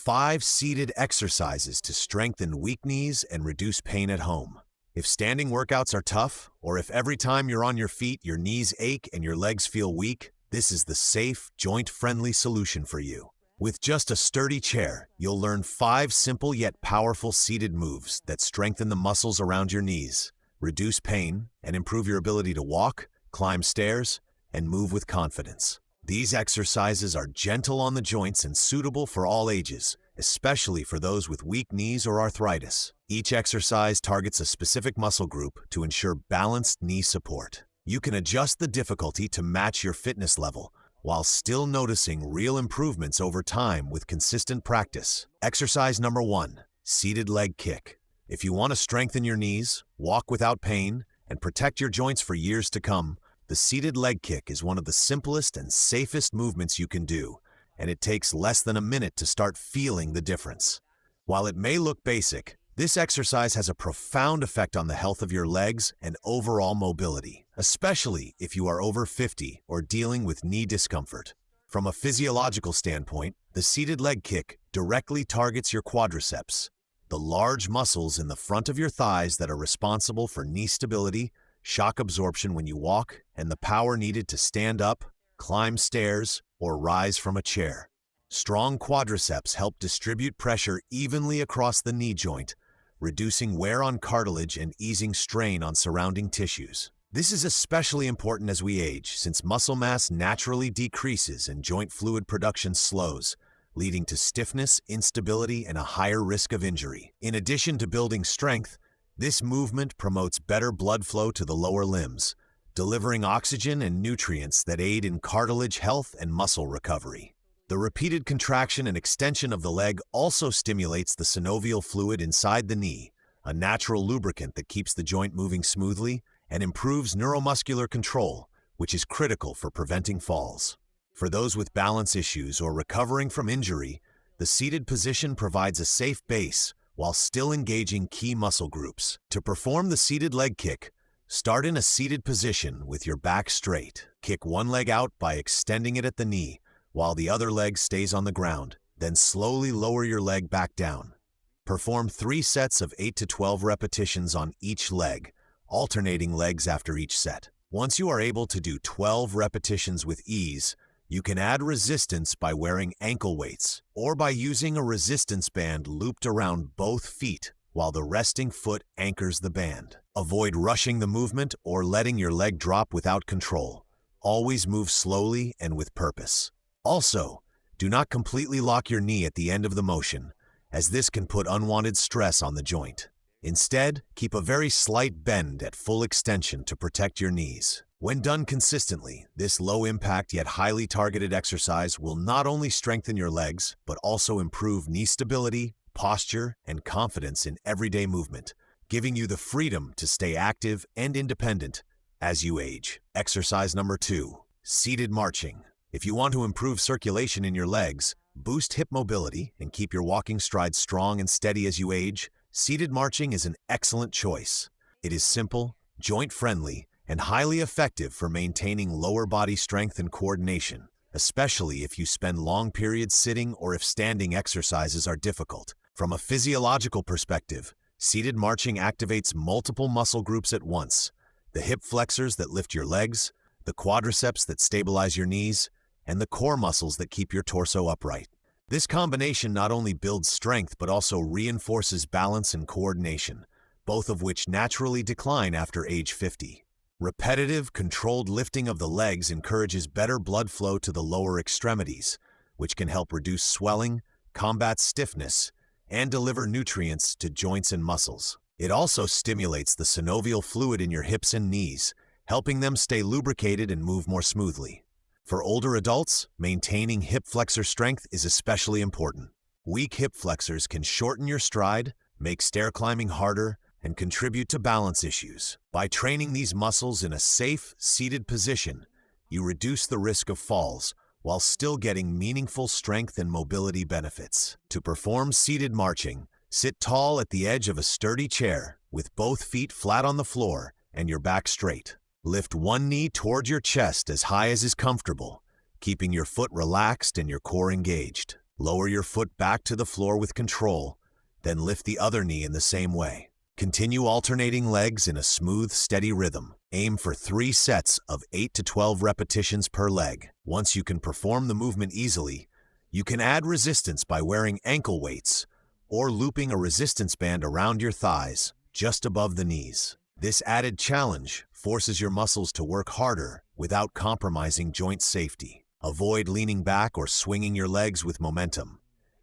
5 seated exercises to strengthen weak knees and reduce pain at home. If standing workouts are tough, or if every time you're on your feet your knees ache and your legs feel weak, this is the safe, joint-friendly solution for you. With just a sturdy chair, you'll learn 5 simple yet powerful seated moves that strengthen the muscles around your knees, reduce pain, and improve your ability to walk, climb stairs, and move with confidence. These exercises are gentle on the joints and suitable for all ages, especially for those with weak knees or arthritis. Each exercise targets a specific muscle group to ensure balanced knee support. You can adjust the difficulty to match your fitness level, while still noticing real improvements over time with consistent practice. Exercise number 1, seated leg kick. If you want to strengthen your knees, walk without pain, and protect your joints for years to come, the seated leg kick is one of the simplest and safest movements you can do, and it takes less than a minute to start feeling the difference. While it may look basic, this exercise has a profound effect on the health of your legs and overall mobility, especially if you are over 50 or dealing with knee discomfort. From a physiological standpoint, the seated leg kick directly targets your quadriceps, the large muscles in the front of your thighs that are responsible for knee stability, shock absorption when you walk, and the power needed to stand up, climb stairs, or rise from a chair. Strong quadriceps help distribute pressure evenly across the knee joint, reducing wear on cartilage and easing strain on surrounding tissues. This is especially important as we age, since muscle mass naturally decreases and joint fluid production slows, leading to stiffness, instability, and a higher risk of injury. In addition to building strength, this movement promotes better blood flow to the lower limbs, delivering oxygen and nutrients that aid in cartilage health and muscle recovery. The repeated contraction and extension of the leg also stimulates the synovial fluid inside the knee, a natural lubricant that keeps the joint moving smoothly and improves neuromuscular control, which is critical for preventing falls. For those with balance issues or recovering from injury, the seated position provides a safe base while still engaging key muscle groups. To perform the seated leg kick, start in a seated position with your back straight. Kick one leg out by extending it at the knee, while the other leg stays on the ground. Then slowly lower your leg back down. Perform 3 sets of 8 to 12 repetitions on each leg, alternating legs after each set. Once you are able to do 12 repetitions with ease, you can add resistance by wearing ankle weights or by using a resistance band looped around both feet while the resting foot anchors the band. Avoid rushing the movement or letting your leg drop without control. Always move slowly and with purpose. Also, do not completely lock your knee at the end of the motion, as this can put unwanted stress on the joint. Instead, keep a very slight bend at full extension to protect your knees. When done consistently, this low-impact yet highly targeted exercise will not only strengthen your legs, but also improve knee stability, posture, and confidence in everyday movement, giving you the freedom to stay active and independent as you age. Exercise number 2, seated marching. If you want to improve circulation in your legs, boost hip mobility, and keep your walking stride strong and steady as you age, seated marching is an excellent choice. It is simple, joint-friendly, and highly effective for maintaining lower body strength and coordination, especially if you spend long periods sitting or if standing exercises are difficult. From a physiological perspective, seated marching activates multiple muscle groups at once: the hip flexors that lift your legs, the quadriceps that stabilize your knees, and the core muscles that keep your torso upright. This combination not only builds strength but also reinforces balance and coordination, both of which naturally decline after age 50. Repetitive, controlled lifting of the legs encourages better blood flow to the lower extremities, which can help reduce swelling, combat stiffness, and deliver nutrients to joints and muscles. It also stimulates the synovial fluid in your hips and knees, helping them stay lubricated and move more smoothly. For older adults, maintaining hip flexor strength is especially important. Weak hip flexors can shorten your stride, make stair climbing harder, and contribute to balance issues. By training these muscles in a safe, seated position, you reduce the risk of falls while still getting meaningful strength and mobility benefits. To perform seated marching, sit tall at the edge of a sturdy chair with both feet flat on the floor and your back straight. Lift one knee toward your chest as high as is comfortable, keeping your foot relaxed and your core engaged. Lower your foot back to the floor with control, then lift the other knee in the same way. Continue alternating legs in a smooth, steady rhythm. Aim for 3 sets of 8 to 12 repetitions per leg. Once you can perform the movement easily, you can add resistance by wearing ankle weights or looping a resistance band around your thighs, just above the knees. This added challenge forces your muscles to work harder without compromising joint safety. Avoid leaning back or swinging your legs with momentum.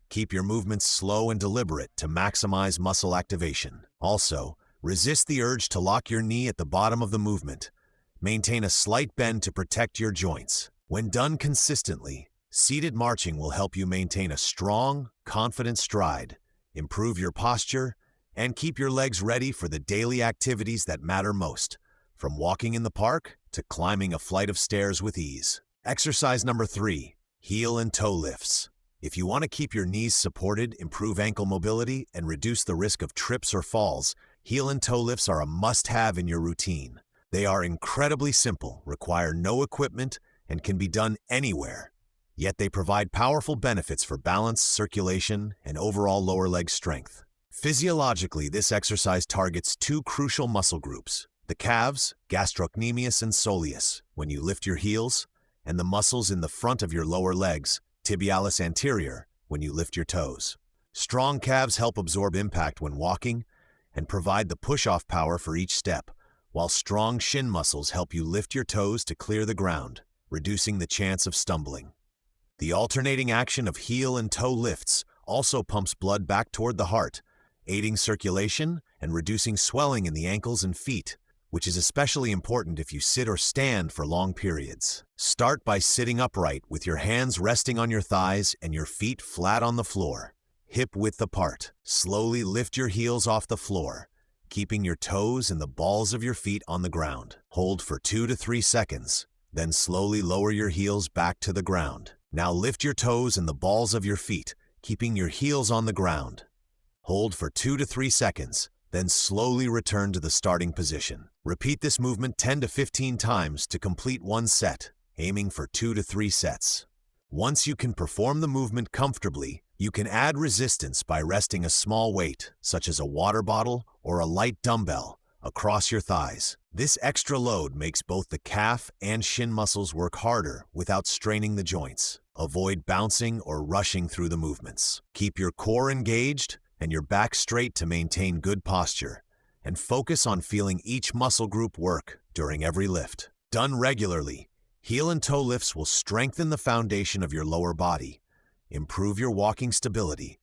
Keep your movements slow and deliberate to maximize muscle activation. Also, resist the urge to lock your knee at the bottom of the movement. Maintain a slight bend to protect your joints. When done consistently, seated marching will help you maintain a strong, confident stride, improve your posture, and keep your legs ready for the daily activities that matter most, from walking in the park to climbing a flight of stairs with ease. Exercise number 3, heel and toe lifts. If you want to keep your knees supported, improve ankle mobility, and reduce the risk of trips or falls, heel and toe lifts are a must-have in your routine. They are incredibly simple, require no equipment, and can be done anywhere. Yet they provide powerful benefits for balance, circulation, and overall lower leg strength. Physiologically, this exercise targets 2 crucial muscle groups: the calves, gastrocnemius and soleus, when you lift your heels, and the muscles in the front of your lower legs, tibialis anterior, when you lift your toes. Strong calves help absorb impact when walking and provide the push-off power for each step, while strong shin muscles help you lift your toes to clear the ground, reducing the chance of stumbling. The alternating action of heel and toe lifts also pumps blood back toward the heart, aiding circulation and reducing swelling in the ankles and feet, which is especially important if you sit or stand for long periods. Start by sitting upright with your hands resting on your thighs and your feet flat on the floor, hip width apart. Slowly lift your heels off the floor, keeping your toes and the balls of your feet on the ground. Hold for 2 to 3 seconds, then slowly lower your heels back to the ground. Now lift your toes and the balls of your feet, keeping your heels on the ground. Hold for 2 to 3 seconds, then slowly return to the starting position. Repeat this movement 10 to 15 times to complete 1 set, aiming for 2 to 3 sets. Once you can perform the movement comfortably, you can add resistance by resting a small weight, such as a water bottle or a light dumbbell, across your thighs. This extra load makes both the calf and shin muscles work harder without straining the joints. Avoid bouncing or rushing through the movements. Keep your core engaged and your back straight to maintain good posture, and focus on feeling each muscle group work during every lift. Done regularly, heel and toe lifts will strengthen the foundation of your lower body, improve your walking stability,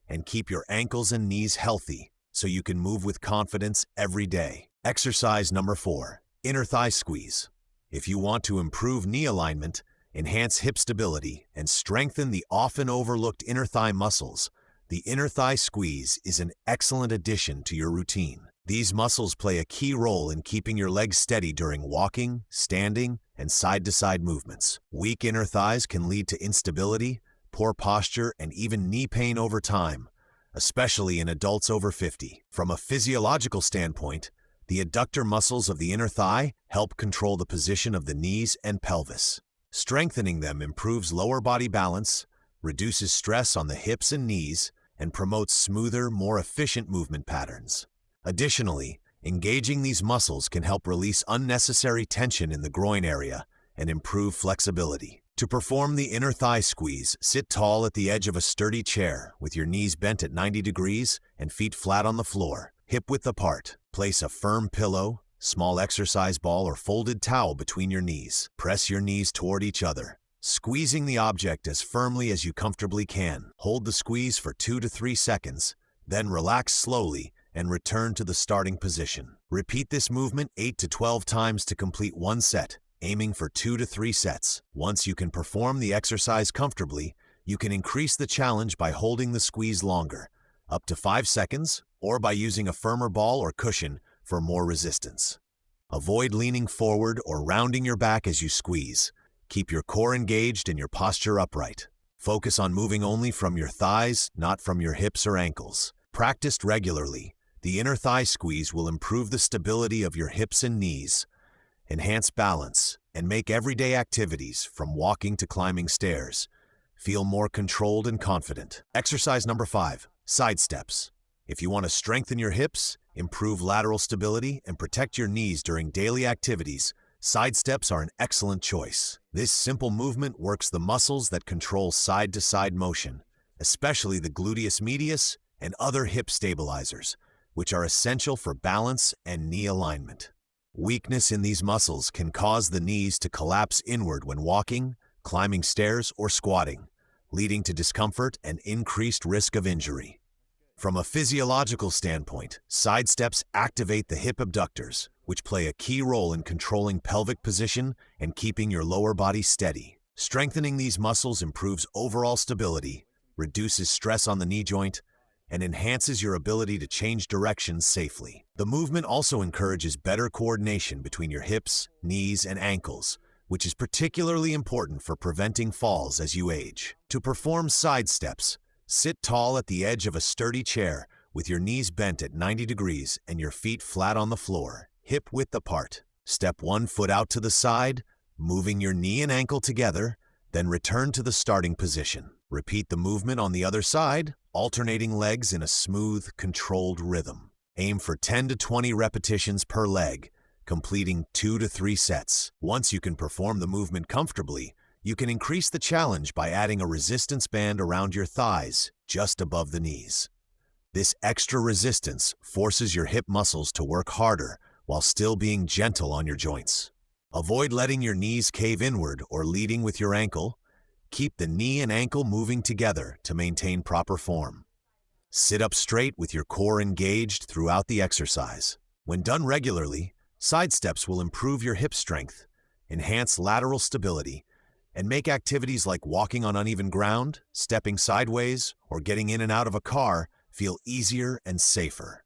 and keep your ankles and knees healthy so you can move with confidence every day. Exercise number 4, inner thigh squeeze. If you want to improve knee alignment, enhance hip stability, and strengthen the often overlooked inner thigh muscles, the inner thigh squeeze is an excellent addition to your routine. These muscles play a key role in keeping your legs steady during walking, standing, and side-to-side movements. Weak inner thighs can lead to instability, poor posture, and even knee pain over time, especially in adults over 50. From a physiological standpoint, the adductor muscles of the inner thigh help control the position of the knees and pelvis. Strengthening them improves lower body balance, reduces stress on the hips and knees, and promotes smoother, more efficient movement patterns. Additionally, engaging these muscles can help release unnecessary tension in the groin area and improve flexibility. To perform the inner thigh squeeze, sit tall at the edge of a sturdy chair with your knees bent at 90 degrees and feet flat on the floor, hip width apart. Place a firm pillow, small exercise ball, or folded towel between your knees. Press your knees toward each other, squeezing the object as firmly as you comfortably can. Hold the squeeze for 2 to 3 seconds, then relax slowly and return to the starting position. Repeat this movement 8 to 12 times to complete 1 set, aiming for 2 to 3 sets. Once you can perform the exercise comfortably, you can increase the challenge by holding the squeeze longer, up to 5 seconds, or by using a firmer ball or cushion for more resistance. Avoid leaning forward or rounding your back as you squeeze. Keep your core engaged and your posture upright. Focus on moving only from your thighs, not from your hips or ankles. Practiced regularly, the inner thigh squeeze will improve the stability of your hips and knees, enhance balance, and make everyday activities, from walking to climbing stairs, feel more controlled and confident. Exercise number 5, side steps. If you want to strengthen your hips, improve lateral stability, and protect your knees during daily activities, side steps are an excellent choice. This simple movement works the muscles that control side-to-side motion, especially the gluteus medius and other hip stabilizers, which are essential for balance and knee alignment. Weakness in these muscles can cause the knees to collapse inward when walking, climbing stairs, or squatting, leading to discomfort and increased risk of injury. From a physiological standpoint, side steps activate the hip abductors, which play a key role in controlling pelvic position and keeping your lower body steady. Strengthening these muscles improves overall stability, reduces stress on the knee joint, and enhances your ability to change directions safely. The movement also encourages better coordination between your hips, knees, and ankles, which is particularly important for preventing falls as you age. To perform side steps, sit tall at the edge of a sturdy chair with your knees bent at 90 degrees and your feet flat on the floor, hip width apart. Step one foot out to the side, moving your knee and ankle together, then return to the starting position. Repeat the movement on the other side, alternating legs in a smooth, controlled rhythm. Aim for 10 to 20 repetitions per leg, completing 2 to 3 sets. Once you can perform the movement comfortably, you can increase the challenge by adding a resistance band around your thighs, just above the knees. This extra resistance forces your hip muscles to work harder while still being gentle on your joints. Avoid letting your knees cave inward or leading with your ankle. Keep the knee and ankle moving together to maintain proper form. Sit up straight with your core engaged throughout the exercise. When done regularly, side steps will improve your hip strength, enhance lateral stability, and make activities like walking on uneven ground, stepping sideways, or getting in and out of a car feel easier and safer.